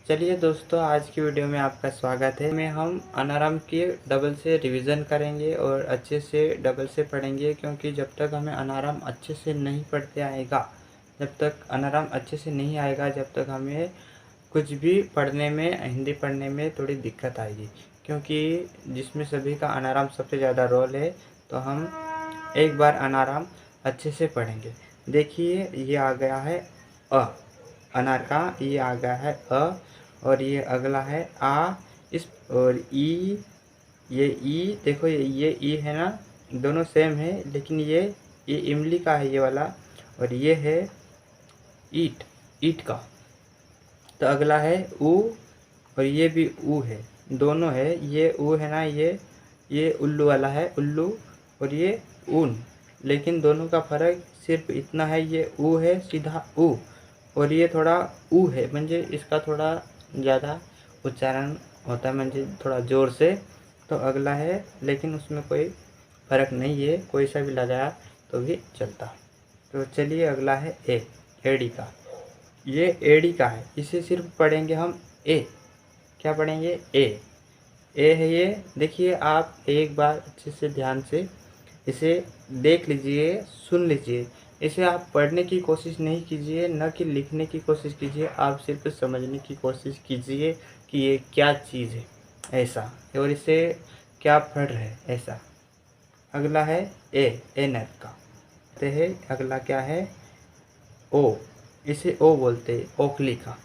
चलिए दोस्तों, आज की वीडियो में आपका स्वागत है। में हम अनाराम के डबल से रिवीजन करेंगे और अच्छे से डबल से पढ़ेंगे, क्योंकि जब तक हमें अनाराम अच्छे से नहीं पढ़ते आएगा, जब तक अनाराम अच्छे से नहीं आएगा, जब तक हमें कुछ भी पढ़ने में, हिंदी पढ़ने में थोड़ी दिक्कत आएगी, क्योंकि जिसमें सभी का अनाराम सबसे ज़्यादा रोल है। तो हम एक बार अनाराम अच्छे से पढ़ेंगे। देखिए, ये आ गया है अ, अनार का ये आ गया है अ, और ये अगला है आ, इस और ई, ये ई देखो, ये ई है ना, दोनों सेम है, लेकिन ये इमली का है ये वाला, और ये है ईट, ईट का। तो अगला है ऊ, और ये भी ऊ है, दोनों है, ये ऊ है ना, ये उल्लू वाला है, उल्लू, और ये ऊन। लेकिन दोनों का फ़र्क सिर्फ इतना है, ये ऊ है सीधा ऊ, और ये थोड़ा ऊ है, म्हणजे इसका थोड़ा ज़्यादा उच्चारण होता है, म्हणजे थोड़ा ज़ोर से। तो अगला है, लेकिन उसमें कोई फ़र्क नहीं है, कोई सा भी लगाया तो भी चलता। तो चलिए, अगला है ए, एड़ी का। ये एड़ी का है, इसे सिर्फ पढ़ेंगे हम ए। क्या पढ़ेंगे? ए है ये। देखिए, आप एक बार अच्छे से ध्यान से इसे देख लीजिए, सुन लीजिए। इसे आप पढ़ने की कोशिश नहीं कीजिए, न कि लिखने की कोशिश कीजिए, आप सिर्फ समझने की कोशिश कीजिए कि ये क्या चीज़ है ऐसा, और इसे क्या पढ़ रहे हैं ऐसा। अगला है ए नर का। ते है अगला क्या है? ओ, इसे ओ बोलते हैं, ओखली का।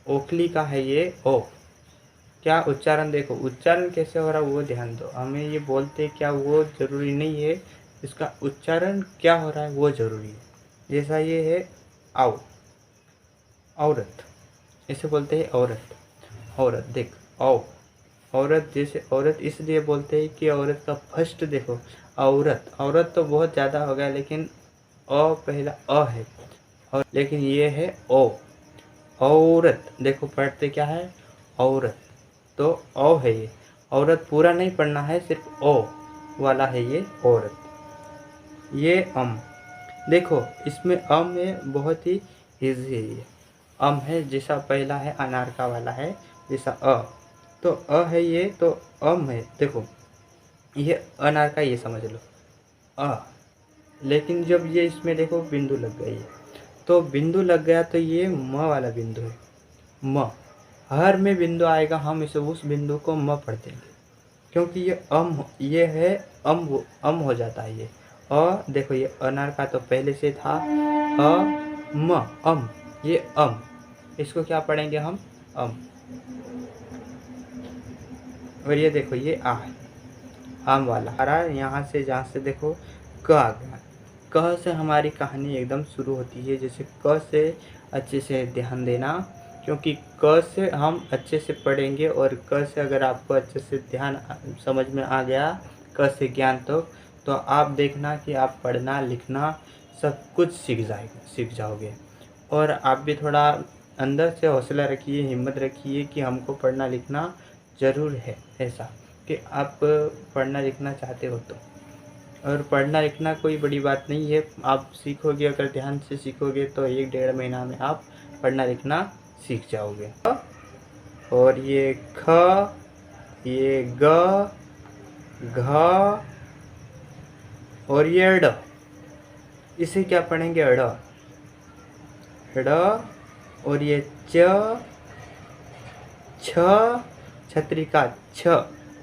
ओखली का है ये ओ। क्या उच्चारण, देखो उच्चारण कैसे हो रहा है वो ध्यान दो। हमें ये बोलते क्या वो ज़रूरी नहीं है, इसका उच्चारण क्या हो रहा है वो ज़रूरी है। जैसा ये है आओ, औरत, इसे बोलते हैं औरत। औरत देख, आओ, औरत, जैसे औरत इसलिए बोलते हैं कि औरत का फर्स्ट देखो, औरत, औरत तो बहुत ज़्यादा हो गया, लेकिन अ पहला अ है, और लेकिन ये है ओ, औरत। देखो पढ़ते क्या है? औरत। तो औ है ये, औरत पूरा नहीं पढ़ना है, सिर्फ ओ वाला है ये औरत। ये देखो, इसमें में बहुत ही ईजी है ये। है, जैसा पहला है अनार का वाला है, जैसा तो है ये, तो है। देखो, ये अनार का, ये समझ लो अ, लेकिन जब ये इसमें देखो बिंदु लग गई है, तो बिंदु लग गया तो ये म वाला बिंदु है। म, हर में बिंदु आएगा, हम इसे उस बिंदु को म पढ़ देंगे, क्योंकि ये है अम हो जाता है ये। देखो, ये अनार का तो पहले से था म, ये इसको क्या पढ़ेंगे हम? अम। और ये देखो, ये आ है, आम वाला हरा। यहाँ से, जहाँ से देखो क आ गया, क से हमारी कहानी एकदम शुरू होती है। जैसे क से अच्छे से ध्यान देना, क्योंकि क से हम अच्छे से पढ़ेंगे, और क से अगर आपको अच्छे से ध्यान समझ में आ गया, क से ज्ञान तो आप देखना कि आप पढ़ना लिखना सब कुछ सीख जाओगे। और आप भी थोड़ा अंदर से हौसला रखिए, हिम्मत रखिए कि हमको पढ़ना लिखना ज़रूर है, ऐसा कि आप पढ़ना लिखना चाहते हो तो। और पढ़ना लिखना कोई बड़ी बात नहीं है, आप सीखोगे, अगर ध्यान से सीखोगे तो 1-1.5 महीना में आप पढ़ना लिखना सीख जाओगे। और ये ख, ये ग, घ, और ये ड, इसे क्या पढ़ेंगे? ड, और ये च, छ, छतरी का छ,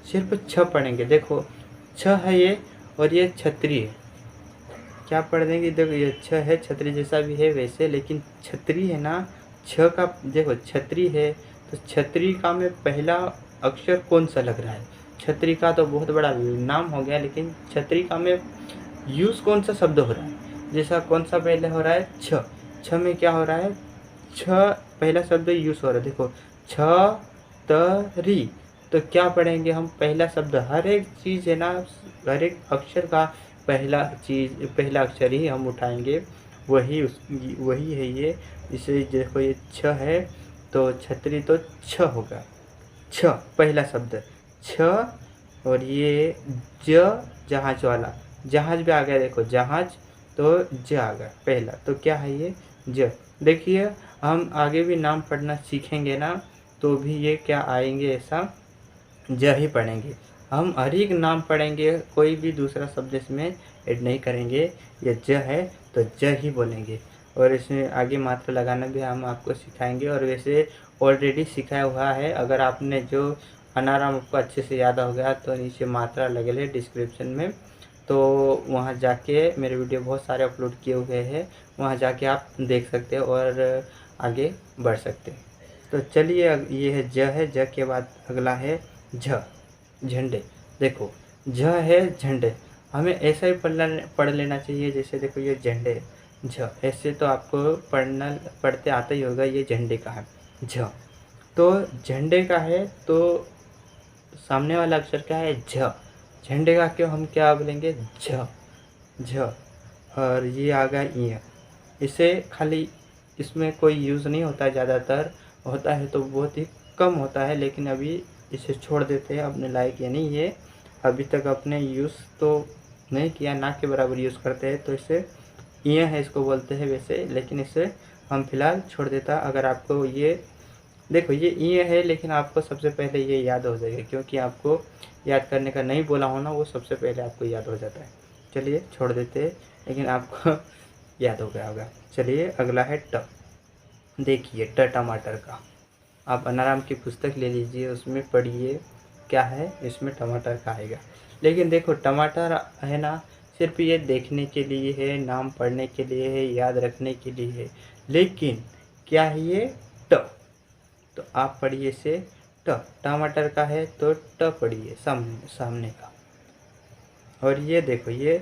सिर्फ छ पढ़ेंगे। देखो, छ है ये, और ये छतरी है, क्या पढ़ देंगे? देखो, ये छ है, छतरी जैसा भी है वैसे, लेकिन छतरी है ना, छ का देखो, छतरी है, तो छतरी का में पहला अक्षर कौन सा लग रहा है? छतरी का तो बहुत बड़ा नाम हो गया, लेकिन छतरी का में यूज़ कौन सा शब्द हो रहा है? जैसा कौन सा पहले हो रहा है? छ, छ में क्या हो रहा है? छ पहला शब्द यूज़ हो रहा है। देखो, छ तरी, तो क्या पढ़ेंगे हम? पहला शब्द, हर एक चीज़ है ना, हर एक अक्षर का पहला अक्षर ही हम उठाएंगे, वही है ये। इसे देखो, ये छ है, तो छतरी तो छ होगा, छ पहला शब्द छ। और ये जहाज वाला, जहाज भी आ गया, देखो जहाज, तो ज आ गया पहला, तो क्या है ये? ज। देखिए, हम आगे भी नाम पढ़ना सीखेंगे ना, तो भी ये क्या आएंगे, ऐसा ज ही पढ़ेंगे। हम हर एक नाम पढ़ेंगे, कोई भी दूसरा शब्द इसमें ऐड नहीं करेंगे। ये ज है तो ज ही बोलेंगे। और इसमें आगे मात्रा लगाना भी हम आपको सिखाएंगे, और वैसे ऑलरेडी सिखाया हुआ है। अगर आपने जो अनाराम आपको अच्छे से याद हो गया तो नीचे मात्रा लगेले डिस्क्रिप्शन में, तो वहाँ जाके मेरे वीडियो बहुत सारे अपलोड किए हुए हैं, वहाँ जाके आप देख सकते हैं और आगे बढ़ सकते हैं। तो चलिए, ये है ज है, ज के बाद अगला है झ, झंडे। देखो झ है झंडे, हमें ऐसा ही पढ़ लेना चाहिए। जैसे देखो ये झंडे, झ ऐसे तो आपको पढ़ते आता ही होगा। ये झंडे का है झ, तो झंडे का है तो सामने वाला अक्षर क्या है, झ। झंडे का क्यों हम क्या बोलेंगे, झ झ। और ये आ गया इ, इसे खाली इसमें कोई यूज़ नहीं होता है, ज़्यादातर होता है तो बहुत ही कम होता है, लेकिन अभी इसे छोड़ देते हैं अपने लायक। यानी ये अभी तक अपने यूज़ तो नहीं किया, ना के बराबर यूज़ करते हैं, तो इसे इ है इसको बोलते हैं वैसे, लेकिन इसे हम फिलहाल छोड़ देता। अगर आपको ये देखो ये इ है, लेकिन आपको सबसे पहले ये याद हो जाएगा, क्योंकि आपको याद करने का नहीं बोला हो ना, वो सबसे पहले आपको याद हो जाता है। चलिए छोड़ देते हैं, लेकिन आपको याद हो गया होगा। चलिए अगला है ट। देखिए ट टमाटर का, आप अनाराम की पुस्तक ले लीजिए, उसमें पढ़िए क्या है, इसमें टमाटर का आएगा। लेकिन देखो टमाटर है ना, सिर्फ ये देखने के लिए है, नाम पढ़ने के लिए है, याद रखने के लिए है, लेकिन क्या है ये ट। तो आप पढ़िए इसे ट, टमाटर का है तो ट पढ़िए सामने का। और ये देखो ये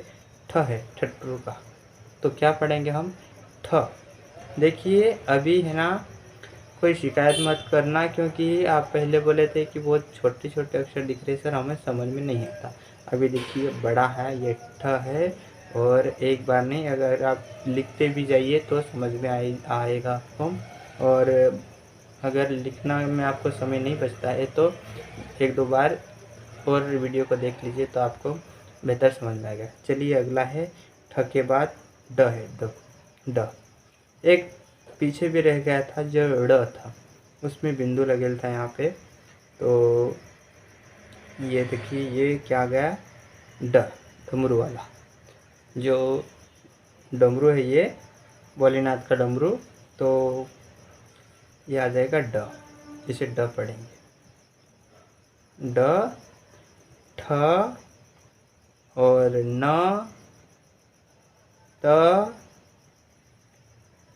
ठ है, ठट्टू का, तो क्या पढ़ेंगे हम, ठ। देखिए अभी है ना, कोई शिकायत मत करना, क्योंकि आप पहले बोले थे कि बहुत छोटे छोटे अक्षर दिख रहे सर, हमें समझ में नहीं आता। अभी देखिए बड़ा है, ये ठ है, और एक बार नहीं, अगर आप लिखते भी जाइए तो समझ में आएगा आपको। और अगर लिखना में आपको समय नहीं बचता है तो एक दो बार और वीडियो को देख लीजिए, तो आपको बेहतर समझ में आएगा। चलिए अगला है ठ के बाद ड है, ड। एक पीछे भी रह गया था जो ड़ था, उसमें बिंदु लगेल था यहाँ पे, तो ये देखिए ये क्या गया, ड, डमरू वाला। जो डमरू है ये भोलेनाथ का डमरू, तो ये आ जाएगा ड, इसे ड पढ़ेंगे। ड, ठ और न, त,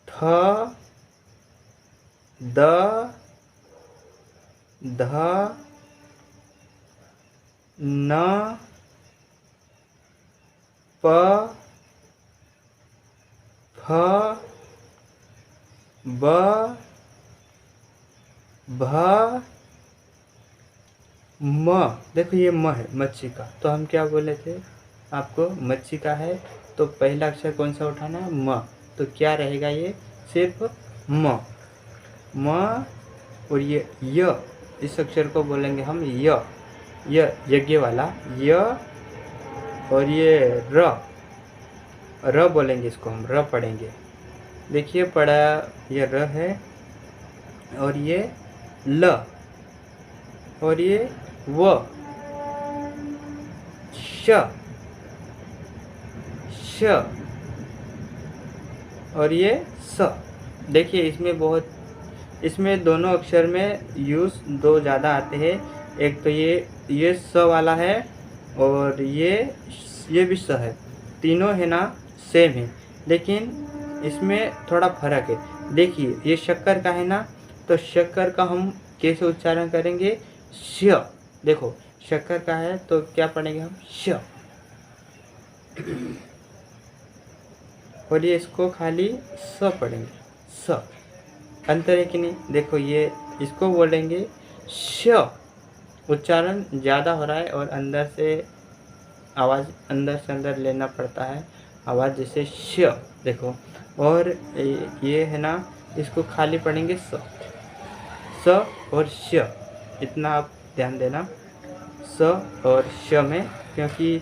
थ, द, ध, न, प, फ, ब, भ, म। देखो ये म है, मच्छी का, तो हम क्या बोले थे आपको, मच्छी का है तो पहला अक्षर कौन सा उठाना है, म। तो क्या रहेगा, ये सिर्फ म, म। और ये य, इस अक्षर को बोलेंगे हम य, यज्ञ वाला य। और ये र बोलेंगे, इसको हम र पढ़ेंगे। देखिए पढ़ा, ये र है, और ये ल, और ये व, श, और ये स। देखिए इसमें दोनों अक्षर में यूज़ दो ज़्यादा आते हैं। एक तो ये स वाला है, और ये भी स है। तीनों है ना सेम है, लेकिन इसमें थोड़ा फर्क है। देखिए ये शक्कर का है ना, तो शक्कर का हम कैसे उच्चारण करेंगे, श। देखो शक्कर का है तो क्या पढ़ेंगे हम, श। और ये इसको खाली स पढ़ेंगे, स। अंतर है कि नहीं, देखो ये इसको बोलेंगे श, उच्चारण ज़्यादा हो रहा है, और अंदर से आवाज़ अंदर से अंदर लेना पड़ता है आवाज़, जैसे श। देखो, और ये है ना, इसको खाली पढ़ेंगे स और श। इतना आप ध्यान देना, स और श में, क्योंकि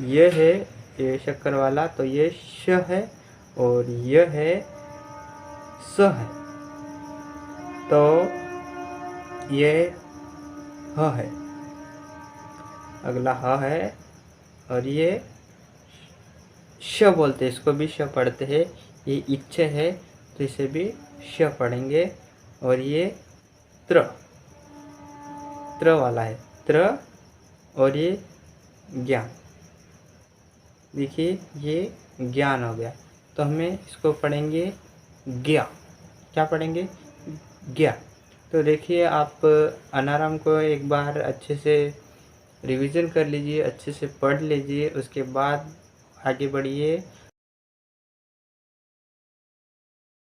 ये है ये शक्कर वाला, तो ये श है और यह है स है। तो ये ह है, अगला ह है, और ये श बोलते हैं, इसको भी श पढ़ते हैं। ये इच्छ है तो इसे भी श पढ़ेंगे। और ये त्र, त्र वाला है, त्र, और ये ज्ञान, देखिए ये ज्ञान हो गया। तो हमें इसको पढ़ेंगे ज्ञा। क्या पढ़ेंगे? ज्ञा। तो देखिए आप अनाराम को एक बार अच्छे से रिवीजन कर लीजिए, अच्छे से पढ़ लीजिए, उसके बाद आगे बढ़िए